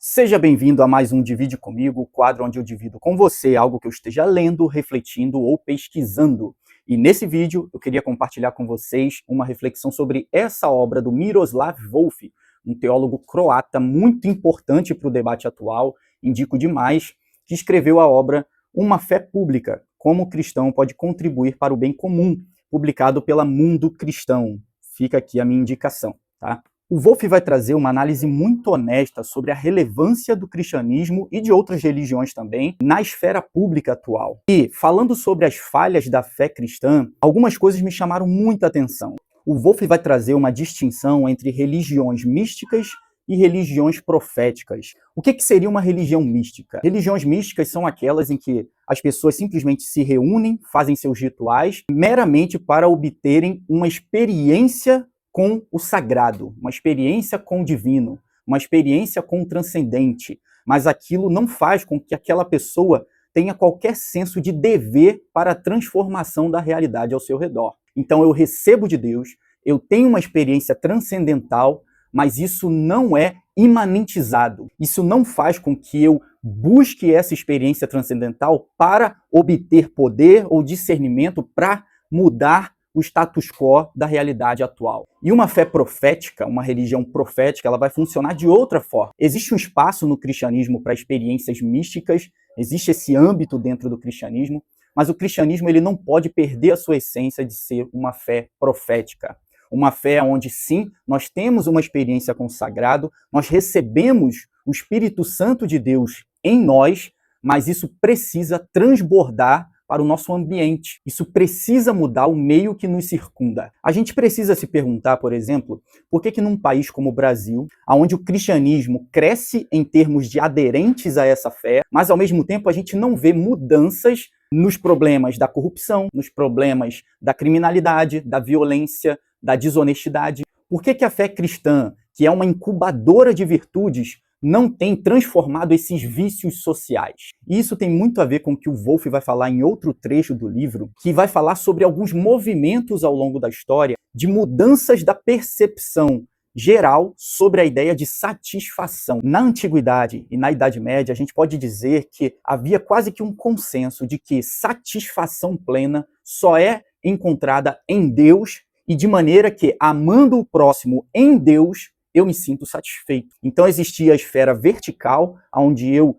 Seja bem-vindo a mais um Divide Comigo, o quadro onde eu divido com você algo que eu esteja lendo, refletindo ou pesquisando. E nesse vídeo eu queria compartilhar com vocês uma reflexão sobre essa obra do Miroslav Volf, um teólogo croata muito importante para o debate atual, indico demais, que escreveu a obra Uma Fé Pública, como o cristão pode contribuir para o bem comum, publicado pela Mundo Cristão. Fica aqui a minha indicação, tá? O Volf vai trazer uma análise muito honesta sobre a relevância do cristianismo e de outras religiões também na esfera pública atual. E, falando sobre as falhas da fé cristã, algumas coisas me chamaram muita atenção. O Volf vai trazer uma distinção entre religiões místicas e religiões proféticas. O que seria uma religião mística? Religiões místicas são aquelas em que as pessoas simplesmente se reúnem, fazem seus rituais, meramente para obterem uma experiência com o sagrado, uma experiência com o divino, uma experiência com o transcendente, mas aquilo não faz com que aquela pessoa tenha qualquer senso de dever para a transformação da realidade ao seu redor. Então eu recebo de Deus, eu tenho uma experiência transcendental, mas isso não é imanentizado. Isso não faz com que eu busque essa experiência transcendental para obter poder ou discernimento para mudar o status quo da realidade atual. E uma fé profética, uma religião profética, ela vai funcionar de outra forma. Existe um espaço no cristianismo para experiências místicas, existe esse âmbito dentro do cristianismo, mas o cristianismo ele não pode perder a sua essência de ser uma fé profética. Uma fé onde, sim, nós temos uma experiência com o sagrado, nós recebemos o Espírito Santo de Deus em nós, mas isso precisa transbordar para o nosso ambiente. Isso precisa mudar o meio que nos circunda. A gente precisa se perguntar, por exemplo, por que num país como o Brasil, onde o cristianismo cresce em termos de aderentes a essa fé, mas ao mesmo tempo a gente não vê mudanças nos problemas da corrupção, nos problemas da criminalidade, da violência, da desonestidade. Por que a fé cristã, que é uma incubadora de virtudes, não tem transformado esses vícios sociais? E isso tem muito a ver com o que o Volf vai falar em outro trecho do livro, que vai falar sobre alguns movimentos ao longo da história de mudanças da percepção geral sobre a ideia de satisfação. Na Antiguidade e na Idade Média, a gente pode dizer que havia quase que um consenso de que satisfação plena só é encontrada em Deus e de maneira que, amando o próximo em Deus, eu me sinto satisfeito. Então existia a esfera vertical, onde eu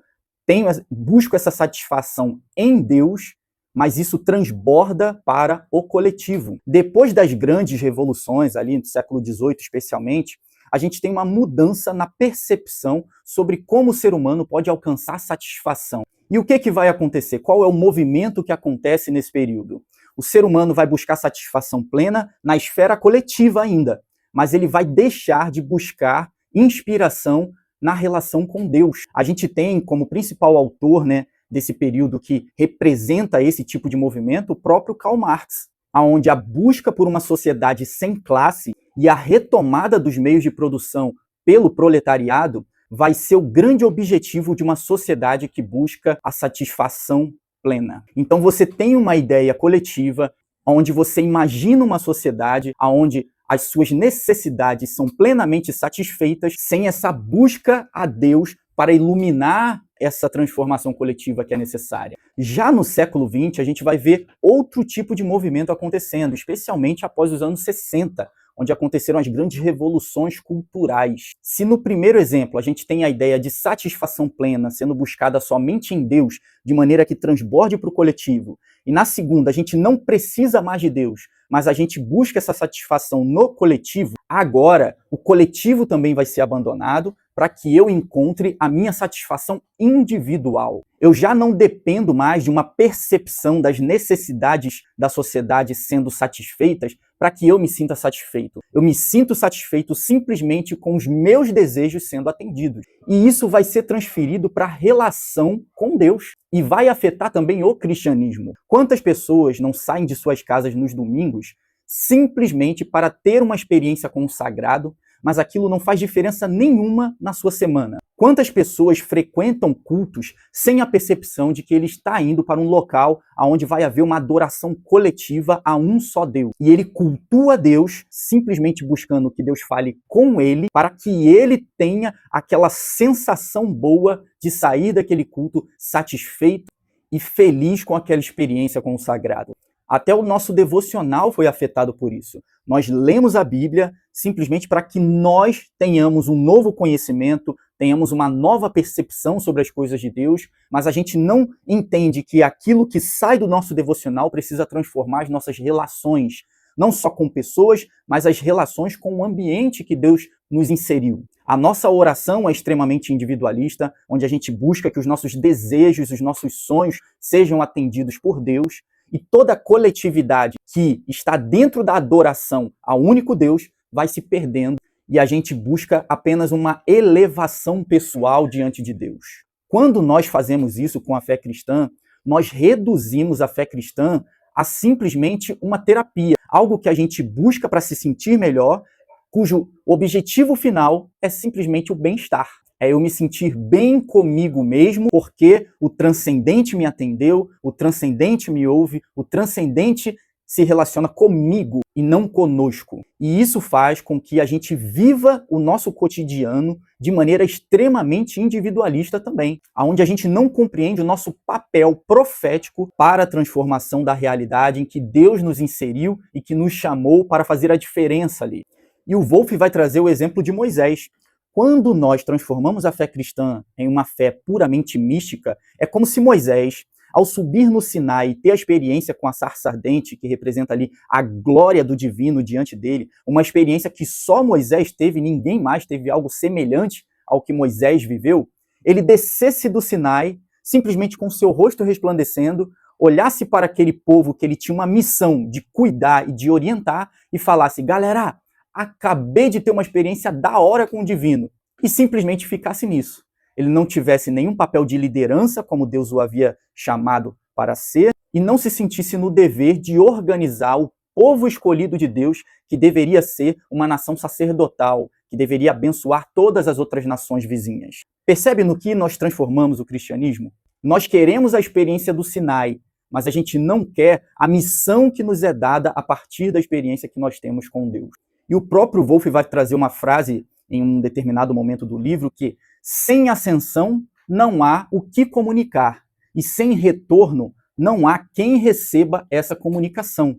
busco essa satisfação em Deus, mas isso transborda para o coletivo. Depois das grandes revoluções, ali no século XVIII especialmente, a gente tem uma mudança na percepção sobre como o ser humano pode alcançar satisfação. E o que vai acontecer? Qual é o movimento que acontece nesse período? O ser humano vai buscar satisfação plena na esfera coletiva ainda, mas ele vai deixar de buscar inspiração na relação com Deus. A gente tem como principal autor, desse período que representa esse tipo de movimento o próprio Karl Marx, onde a busca por uma sociedade sem classe e a retomada dos meios de produção pelo proletariado vai ser o grande objetivo de uma sociedade que busca a satisfação plena. Então você tem uma ideia coletiva onde você imagina uma sociedade onde as suas necessidades são plenamente satisfeitas sem essa busca a Deus para iluminar essa transformação coletiva que é necessária. Já no século XX, a gente vai ver outro tipo de movimento acontecendo, especialmente após os anos 60, onde aconteceram as grandes revoluções culturais. Se no primeiro exemplo a gente tem a ideia de satisfação plena sendo buscada somente em Deus, de maneira que transborde para o coletivo, e na segunda a gente não precisa mais de Deus, mas a gente busca essa satisfação no coletivo, agora o coletivo também vai ser abandonado para que eu encontre a minha satisfação individual. Eu já não dependo mais de uma percepção das necessidades da sociedade sendo satisfeitas para que eu me sinta satisfeito. Eu me sinto satisfeito simplesmente com os meus desejos sendo atendidos. E isso vai ser transferido para a relação com Deus e vai afetar também o cristianismo. Quantas pessoas não saem de suas casas nos domingos simplesmente para ter uma experiência com o sagrado, mas aquilo não faz diferença nenhuma na sua semana. Quantas pessoas frequentam cultos sem a percepção de que ele está indo para um local onde vai haver uma adoração coletiva a um só Deus? E ele cultua Deus simplesmente buscando que Deus fale com ele para que ele tenha aquela sensação boa de sair daquele culto satisfeito e feliz com aquela experiência com o sagrado. Até o nosso devocional foi afetado por isso. Nós lemos a Bíblia simplesmente para que nós tenhamos um novo conhecimento, tenhamos uma nova percepção sobre as coisas de Deus, mas a gente não entende que aquilo que sai do nosso devocional precisa transformar as nossas relações, não só com pessoas, mas as relações com o ambiente que Deus nos inseriu. A nossa oração é extremamente individualista, onde a gente busca que os nossos desejos, os nossos sonhos sejam atendidos por Deus, e toda a coletividade que está dentro da adoração ao único Deus vai se perdendo e a gente busca apenas uma elevação pessoal diante de Deus. Quando nós fazemos isso com a fé cristã, nós reduzimos a fé cristã a simplesmente uma terapia, algo que a gente busca para se sentir melhor, cujo objetivo final é simplesmente o bem-estar. É eu me sentir bem comigo mesmo, porque o transcendente me atendeu, o transcendente me ouve, o transcendente se relaciona comigo e não conosco. E isso faz com que a gente viva o nosso cotidiano de maneira extremamente individualista também, onde a gente não compreende o nosso papel profético para a transformação da realidade em que Deus nos inseriu e que nos chamou para fazer a diferença ali. E o Wolff vai trazer o exemplo de Moisés. Quando nós transformamos a fé cristã em uma fé puramente mística, é como se Moisés, ao subir no Sinai e ter a experiência com a sarça ardente, que representa ali a glória do divino diante dele, uma experiência que só Moisés teve, ninguém mais teve algo semelhante ao que Moisés viveu, ele descesse do Sinai, simplesmente com seu rosto resplandecendo, olhasse para aquele povo que ele tinha uma missão de cuidar e de orientar e falasse: galera, acabei de ter uma experiência da hora com o divino, e simplesmente ficasse nisso. Ele não tivesse nenhum papel de liderança, como Deus o havia chamado para ser, e não se sentisse no dever de organizar o povo escolhido de Deus, que deveria ser uma nação sacerdotal, que deveria abençoar todas as outras nações vizinhas. Percebe no que nós transformamos o cristianismo? Nós queremos a experiência do Sinai, mas a gente não quer a missão que nos é dada a partir da experiência que nós temos com Deus. E o próprio Wolff vai trazer uma frase em um determinado momento do livro que sem ascensão não há o que comunicar e sem retorno não há quem receba essa comunicação.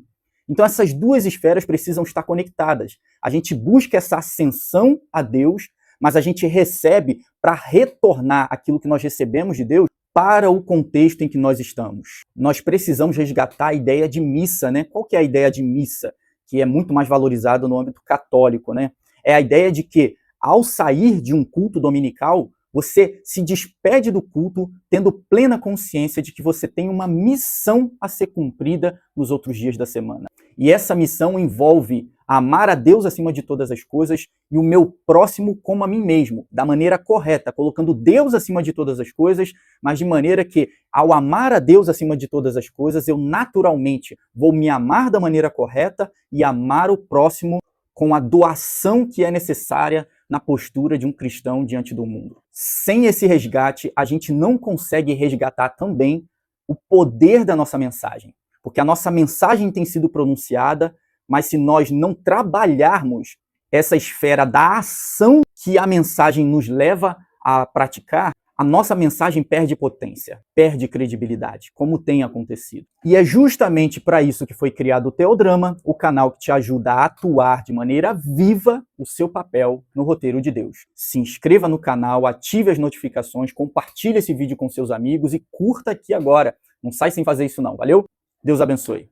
Então essas duas esferas precisam estar conectadas. A gente busca essa ascensão a Deus, mas a gente recebe para retornar aquilo que nós recebemos de Deus para o contexto em que nós estamos. Nós precisamos resgatar a ideia de missa, né? Qual que é a ideia de missa? Que é muito mais valorizado no âmbito católico, né? É a ideia de que, ao sair de um culto dominical, você se despede do culto tendo plena consciência de que você tem uma missão a ser cumprida nos outros dias da semana. E essa missão envolve amar a Deus acima de todas as coisas e o meu próximo como a mim mesmo, da maneira correta, colocando Deus acima de todas as coisas, mas de maneira que, ao amar a Deus acima de todas as coisas, eu naturalmente vou me amar da maneira correta e amar o próximo com a doação que é necessária na postura de um cristão diante do mundo. Sem esse resgate, a gente não consegue resgatar também o poder da nossa mensagem, porque a nossa mensagem tem sido pronunciada, mas se nós não trabalharmos essa esfera da ação que a mensagem nos leva a praticar, a nossa mensagem perde potência, perde credibilidade, como tem acontecido. E é justamente para isso que foi criado o Teodrama, o canal que te ajuda a atuar de maneira viva o seu papel no roteiro de Deus. Se inscreva no canal, ative as notificações, compartilhe esse vídeo com seus amigos e curta aqui agora. Não sai sem fazer isso não, valeu? Deus abençoe.